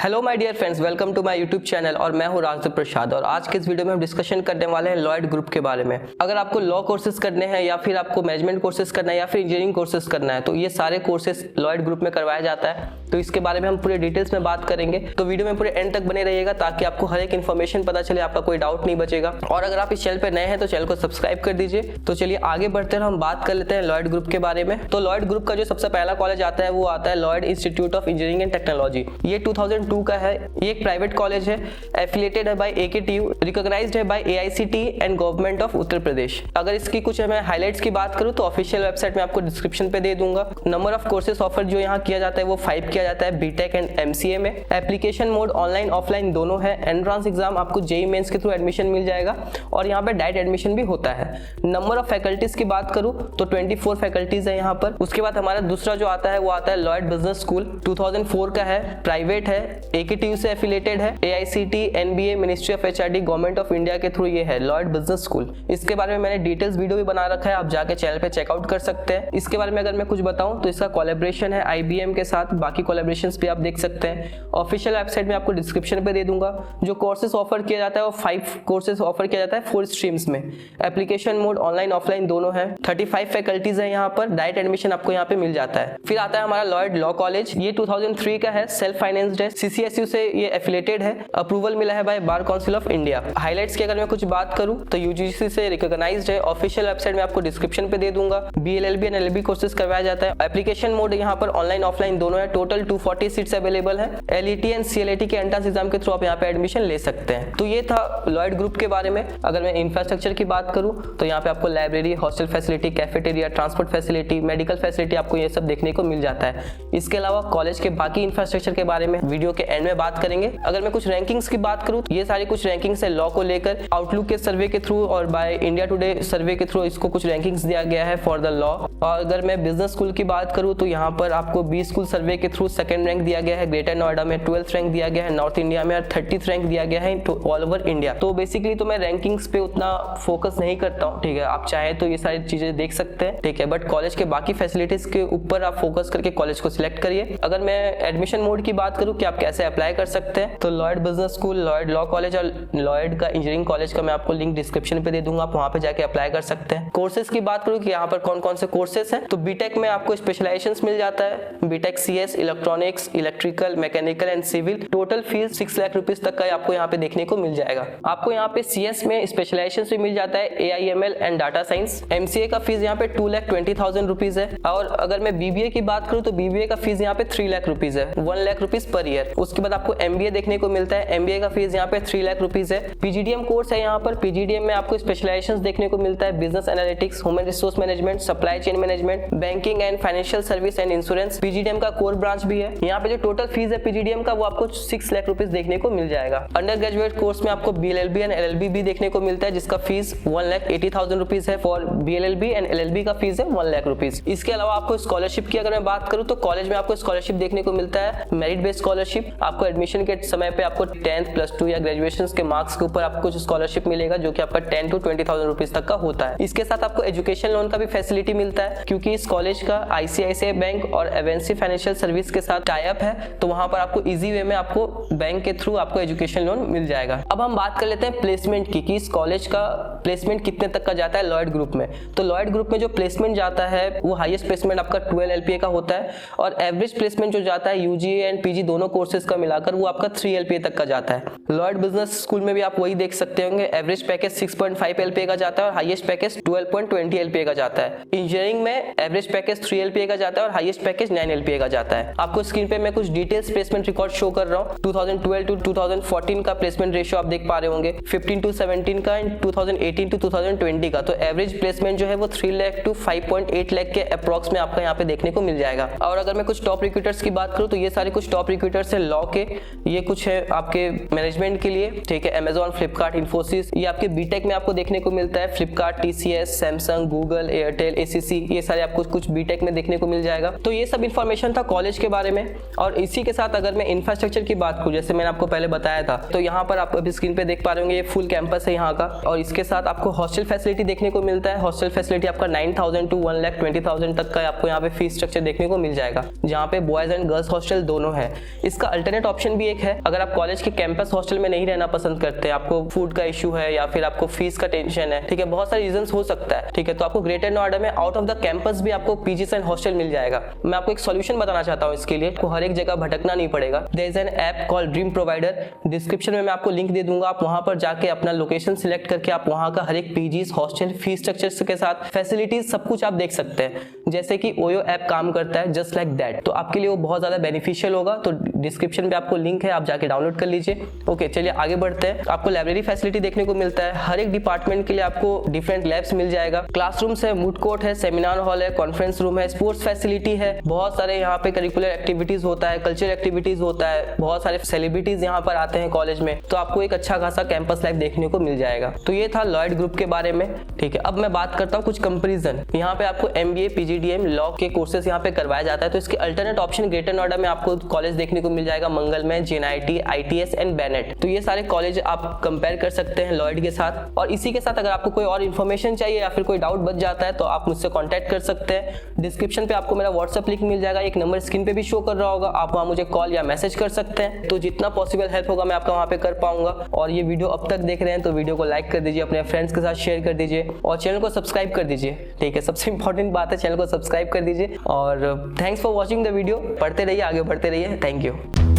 Hello my dear friends, welcome to my YouTube channel और मैं हूं राजदेव प्रसाद। और आज के इस वीडियो में हम डिस्कशन करने वाले हैं लॉयड ग्रुप के बारे में। अगर आपको लॉ कोर्सेज करने हैं या फिर आपको मैनेजमेंट कोर्सेज करना है या फिर इंजीनियरिंग कोर्सेज करना है तो ये सारे कोर्सेज लॉयड ग्रुप में करवाया जाता है। तो इसके बारे में हम पूरे डिटेल्स में बात करेंगे, तो वीडियो में पूरे एंड तक बने रहिएगा ताकि आपको हर एक इन्फॉर्मेशन पता चले, आपका कोई डाउट नहीं बचेगा। और अगर आप इस चैनल पर नए हैं तो चैनल को सब्सक्राइब कर दीजिए। तो चलिए आगे बढ़ते हैं, हम बात कर लेते हैं लॉयड ग्रुप के बारे में। तो लॉयड ग्रुप का जो सबसे पहला कॉलेज आता है वो आता है Lloyd Institute of Engineering and Technology. ये 2002 का है। ये एक प्राइवेट कॉलेज है, एफिलिएटेड है बाय AKTU, रिकॉग्नाइज्ड है by AICTE and government of Uttar Pradesh. अगर इसकी कुछ मैं हाइलाइट्स की बात करूं तो ऑफिशियल वेबसाइट में आपको डिस्क्रिप्शन पे दे दूंगा। नंबर ऑफ कोर्सेज ऑफर जो यहाँ किया जाता है वो 5 किया जाता है BTech एंड MCA में। एप्लीकेशन मोड ऑनलाइन ऑफलाइन दोनों है। एंट्रेंस एग्जाम आपको JEE मेंस के थ्रू एडमिशन मिल जाएगा और यहाँ पे डायरेक्ट एडमिशन भी होता है। नंबर ऑफ फैकल्टीज की बात करूं तो 24 फैकल्टीज है यहाँ पर। उसके बाद हमारा दूसरा जो आता है वो आता है लॉयड बिजनेस स्कूल, 2004 का है, प्राइवेट है, AKTU से एफिलिएटेड है, AICTE NBA ministry of HRD government of India के थ्रू ये है लॉयड बिजनेस स्कूल। इसके बारे में मैंने डिटेल्स वीडियो भी बना रखा है, आप जाके चैनल पे चेकआउट कर सकते हैं। इसके बारे में अगर मैं कुछ बताऊं तो इसका कोलैबोरेशन है IBM के साथ, बाकी कोलैबोरेशंस भी आप देख सकते हैं। ऑफिशियल वेबसाइट में आपको डिस्क्रिप्शन पे दे दूंगा। जो कोर्सेज ऑफर किया जाता है वो 5 कोर्सेज ऑफर किया जाता है 4 स्ट्रीम्स में। एप्लीकेशन मोड ऑनलाइन ऑफलाइन दोनों है। 35 फैकल्टीज है यहाँ पर, डायरेक्ट एडमिशन आपको यहाँ पे मिल जाता है। फिर आता है हमारा लॉयड लॉ कॉलेज। ये 2003 का है, सेल्फ फाइनेंस्ड है, CCSU से ये एफिलिएटेड है, अप्रूवल मिला है by bar council of India. Highlights की अगर मैं कुछ बात करूं तो UGC से रिकॉग्नाइज्ड है। ऑफिशियल वेबसाइट में आपको डिस्क्रिप्शन पे दे दूंगा। BLLB एंड LLB कोर्सेज करवाया जाता है। एप्लीकेशन मोड यहाँ पर ऑनलाइन ऑफलाइन दोनों है। टोटल 240 सीट्स अवेलेबल है। LET एंड CLAT के एंट्रेंस एग्जाम के थ्रू आप यहाँ पे एडमिशन ले सकते हैं। तो ये था लॉयड ग्रुप के बारे में। अगर मैं इंफ्रास्ट्रक्चर की बात करूं तो यहाँ पे आपको library, hostel facility, cafeteria, transport facility, medical facility आपको ये सब देखने को मिल जाता है। इसके अलावा कॉलेज के बाकी इंफ्रास्ट्रक्चर के बारे में वीडियो के एंड में बात करेंगे। अगर मैं कुछ रैंकिंग्स की बात करूं तो ये सारी कुछ रैंकिंग्स है लॉ को लेकर। आउटलुक के सर्वे के थ्रू और बाय इंडिया टुडे सर्वे के थ्रू इसको कुछ रैंकिंग्स दिया गया है फॉर द लॉ। और अगर मैं बिजनेस स्कूल की बात करूं तो यहाँ पर आपको बी स्कूल सर्वे के थ्रू 2nd रैंक दिया गया है ग्रेटर नोएडा में, 12th रैंक दिया गया है नॉर्थ इंडिया में और 30th रैंक दिया गया है ऑल ओवर इंडिया। तो बेसिकली तो मैं रैंकिंग्स पे उतना फोकस नहीं करता हूँ, ठीक है। आप चाहे तो ये सारी चीजें देख सकते हैं, ठीक है, बट कॉलेज के बाकी फैसिलिटीज के ऊपर आप फोकस करके कॉलेज को सिलेक्ट करिए। अगर मैं एडमिशन मोड की बात करूँ कि आप कैसे अप्लाई कर सकते हैं तो Lloyd business school, Lloyd law college और लॉयड का इंजीनियरिंग कॉलेज का मैं आपको लिंक डिस्क्रिप्शन पे दे दूंगा, आप वहां पे जाके अप्लाई कर सकते हैं। कोर्सेज की बात करूँ कि यहाँ पर कौन कौन से कोर्सेज हैं तो BTech में आपको स्पेशलाइजेशंस मिल जाता है। BTech CS, electronics, electrical, mechanical and civil. Total fees 6 lakh rupees तक का आपको यहाँ पे देखने को मिल जाएगा। आपको यहाँ पे CS में स्पेशलाइजेशन भी मिल जाता है, AIML and data science. MCA का फीस यहाँ पे 2,20,000 रुपीज है। और अगर मैं BBA की बात करूँ तो BBA का फीस यहाँ पे 3 लाख रुपीज है, 1 लाख रुपीज पर ईयर। उसके बाद आपको MBA देखने को मिलता है, MBA का फीस यहाँ पे 3 लाख रुपीज है। PGDM कोर्स है यहाँ पर, PGDM में आपको स्पेशलाइजेशन देखने को मिलता है, business analytics, human resource management, supply chain management, banking and financial service and insurance. PGDM का कोर ब्रांच भी है। यहाँ पे जो टोटल फीस है PGDM का वो आपको 6 लाख रुपीज देखने को मिल जाएगा। अंडर ग्रेजुएट कोर्स में आपको BLLB एंड LLB भी देखने को मिलता है जिसका फीस 1,80,000 रुपीज है। फॉर BLLB एंड LLB का फीस है 1 लाख रुपीज। इसके अलावा आपको स्कॉलरशिप की अगर मैं बात करूँ तो कॉलेज में आपको स्कॉलरशिप देखने को मिलता है, मेरिट बेस्ड स्कॉलरशिप। आपको एडमिशन के समय पे आपको 10th +2 या ग्रेजुएशन के मार्क्स के ऊपर आपको स्कॉलरशिप मिलेगा जो कि आपका 10 to 20,000 रुपीज तक का होता है। इसके साथ आपको एजुकेशन लोन का भी फैसिलिटी मिलता है क्योंकि इस कॉलेज का ICICI बैंक और एवेंसी फाइनेंशियल सर्विस के साथ टाई अप है, तो वहां पर आपको इजी वे में आपको बैंक के थ्रू आपको एजुकेशन लोन मिल जाएगा। अब हम बात कर लेते हैं प्लेसमेंट की कि इस कॉलेज का प्लेसमेंट कितने तक का जाता है लॉयड ग्रुप में। तो लॉयड ग्रुप में जो प्लेसमेंट जाता है वो हाईएस्ट प्लेसमेंट आपका 12 LPA का होता है और एवरेज प्लेसमेंट जो जाता है UGA एंड PG दोनों कोर्सेज का मिलाकर वो आपका 3 LPA तक का जाता है। लॉयड बिजनेस स्कूल में भी आप वही देख सकते होंगे, एवरेज पैकेज 6.5 LPA का जाता है और हाईएस्ट पैकेज 12.20 LPA का जाता है। इंजीनियरिंग में एवरेज पैकेज 3 LPA का जाता है और हाईएस्ट पैकेज 9 LPA का जाता है। आपको स्क्रीन पे मैं कुछ डिटेल्स प्लेसमेंट रिकॉर्ड शो कर रहा हूँ। 2012 to 2014 का प्लेसमेंट रेशियो आप देख पा रहे होंगे, 15 to 17 का एंड 2018 to 2020 का। तो एवरेज प्लेसमेंट जो है वो 3 लाख to 5.8 लाख के अप्रॉक्स में आपका यहाँ पे देखने को मिल जाएगा। और अगर मैं कुछ टॉप रिक्रूटर्स की बात करूँ तो ये सारे कुछ टॉप रिक्रूटर्स है लॉ के, ये कुछ है आपके मैनेजमेंट के लिए, ठीक है। Amazon, फ्लिपकार्ट, इन्फोसिस, ये आपके BTech में आपको देखने को मिलता है। Flipkart, TCS, TCS, Samsung, Google, Airtel, ACC, ये सारे आपको कुछ बीटेक में देखने को मिल जाएगा। तो ये सब इन्फॉर्मेशन था कॉलेज के बारे में। और इसी के साथ अगर मैं इंफ्रास्ट्रक्चर की बात करूँ, जैसे मैंने आपको पहले बताया था, तो यहाँ पर आप अभी स्क्रीन पे देख पा रहे होंगे ये फुल कैंपस है यहाँ का। और इसके साथ आपको हॉस्टल फैसिलिटी देखने को मिलता है। हॉस्टल फैसिलिटी आपका 9,000 to 1,20,000 तक का आपको यहाँ पे फीस स्ट्रक्चर देखने को मिल जाएगा, जहाँ पे बॉयज एंड गर्ल्स हॉस्टल दोनों है। इसका अल्टरनेट ऑप्शन भी एक है, अगर आप कॉलेज के कैंपस हॉस्टल में नहीं रहना पसंद करते, आपको फूड का इशू है या फिर आपको फीस का टेंशन है, ठीक है, बहुत सारे रीजंस हो सकता है, ठीक है, तो आपको ग्रेटर नोएडा में आउट ऑफ द कैंपस भी आपको पीजीस एंड हॉस्टल मिल जाएगा। मैं आपको एक सॉल्यूशन बताना चाहता हूँ इसके लिए, आपको हर एक जगह भटकना नहीं पड़ेगा। There is an app called dream provider, description में मैं आपको लिंक दे दूंगा, आप वहां पर जाके अपना लोकेशन सिलेक्ट करके आप वहां का हर एक पीजीस, हॉस्टल, फीस स्ट्रक्चर के साथ फैसिलिटीज सब कुछ आप देख सकते हैं, जैसे कि ओयो ऐप काम करता है, जस्ट लाइक दैट। तो आपके लिए वो बहुत ज्यादा बेनिफिशियल होगा। तो डिस्क्रिप्शन पे आपको लिंक है, आप जाके डाउनलोड कर लीजिए। ओके, चलिए आगे बढ़ते हैं। आपको लाइब्रेरी फैसिलिटी देखने को मिलता है, हर एक डिपार्टमेंट के लिए आपको डिफरेंट लैब्स मिल जाएगा, क्लासरूम्स है, मूड कोर्ट है, सेमिनार हॉल है, कॉन्फ्रेंस रूम है, स्पोर्ट्स फैसिलिटी है, बहुत सारे यहाँ पे करिकुलर एक्टिविटीज होता है, कल्चरल एक्टिविटीज होता है, बहुत सारे सेलिब्रिटीज यहाँ पर आते हैं कॉलेज में, तो आपको एक अच्छा खासा कैंपस लाइफ देखने को मिल जाएगा। तो ये था लॉयड ग्रुप के बारे में, ठीक है। अब मैं बात करता हूँ कुछ कंपेरिजन। यहाँ पे आपको MBA, PGDM, लॉ के कोर्सेज यहाँ पे करवाया जाता है। तो इसके अल्टरनेट ऑप्शन ग्रेटर नोएडा में आपको कॉलेज देखने को मिल जाएगा, मंगल में, JNIT, ITS एंड बेनेट। तो ये सारे कॉलेज आप कंपेयर कर सकते हैं लॉयड के साथ। और इसी के साथ अगर आपको कोई और इन्फॉर्मेशन चाहिए या फिर कोई डाउट बच जाता है तो आप मुझसे कॉन्टैक्ट कर सकते हैं। डिस्क्रिप्शन पे आपको मेरा व्हाट्सएप लिंक मिल जाएगा, एक नंबर स्क्रीन पे भी शो कर रहा होगा, आप वहाँ मुझे कॉल या मैसेज कर सकते हैं। तो जितना पॉसिबल हेल्प होगा मैं आपका वहाँ पे कर पाऊंगा। और ये वीडियो अब तक देख रहे हैं तो वीडियो को लाइक कर दीजिए, अपने फ्रेंड्स के साथ शेयर कर दीजिए और चैनल को सब्सक्राइब कर दीजिए, ठीक है। सबसे इंपॉर्टेंट बात है, चैनल को सब्सक्राइब कर दीजिए। और thanks for watching the video. पढ़ते रहिए, आगे बढ़ते रहिए। Thank you.